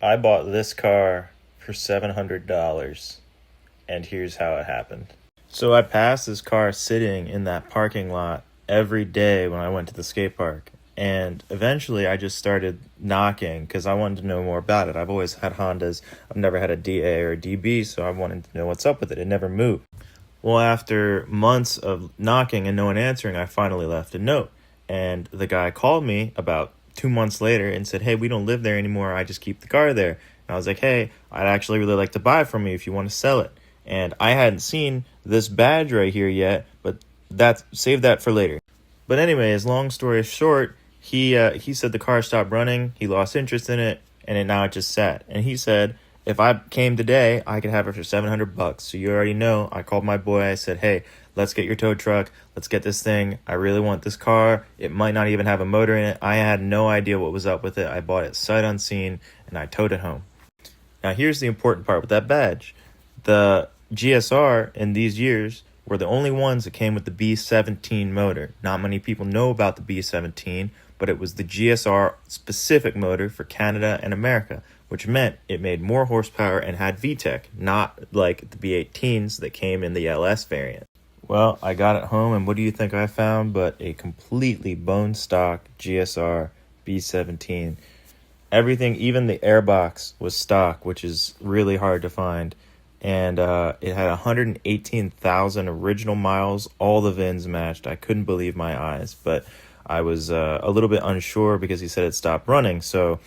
I bought this car for $700, and here's how it happened. So I passed this car sitting in that parking lot every day when I went to the skate park. And eventually I just started knocking because I wanted to know more about it. I've always had Hondas. I've never had a DA or a DB, so I wanted to know what's up with it. It never moved. Well, after months of knocking and no one answering, I finally left a note. And the guy called me about 2 months later and said, "Hey, we don't live there anymore. I just keep the car there." And I was like, "Hey, I'd actually really like to buy it from you if you want to sell it." And I hadn't seen this badge right here yet, but save that for later. But anyways, long story short, he said the car stopped running, he lost interest in it, and now it just sat. And he said if I came today, I could have it for $700. So you already know. I called my boy. I said, "Hey, let's get your tow truck. Let's get this thing. I really want this car. It might not even have a motor in it." I had no idea what was up with it. I bought it sight unseen, and I towed it home. Now here's the important part with that badge. The GSR in these years were the only ones that came with the B17 motor. Not many people know about the B17, but it was the GSR specific motor for Canada and America, which meant it made more horsepower and had VTEC, not like the B18s that came in the LS variant. Well, I got it home, and what do you think I found but a completely bone stock GSR B17. Everything, even the airbox, was stock, which is really hard to find. And it had 118,000 original miles. All the VINs matched. I couldn't believe my eyes, but I was a little bit unsure because he said it stopped running. So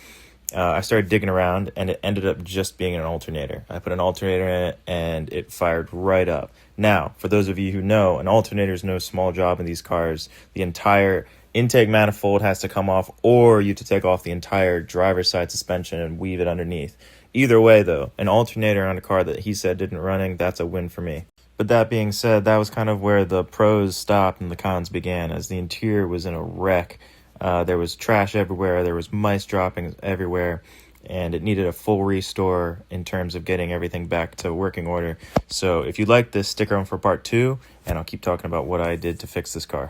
I started digging around, and it ended up just being an alternator. I put an alternator in it, and it fired right up. Now, for those of you who know, an alternator is no small job in these cars. The entire intake manifold has to come off, or you have to take off the entire driver's side suspension and weave it underneath. Either way, though, an alternator on a car that he said didn't running, that's a win for me. But that being said, that was kind of where the pros stopped and the cons began, as the interior was in a wreck. There was trash everywhere, there was mice droppings everywhere, and it needed a full restore in terms of getting everything back to working order. So if you like this, stick around for part 2, and I'll keep talking about what I did to fix this car.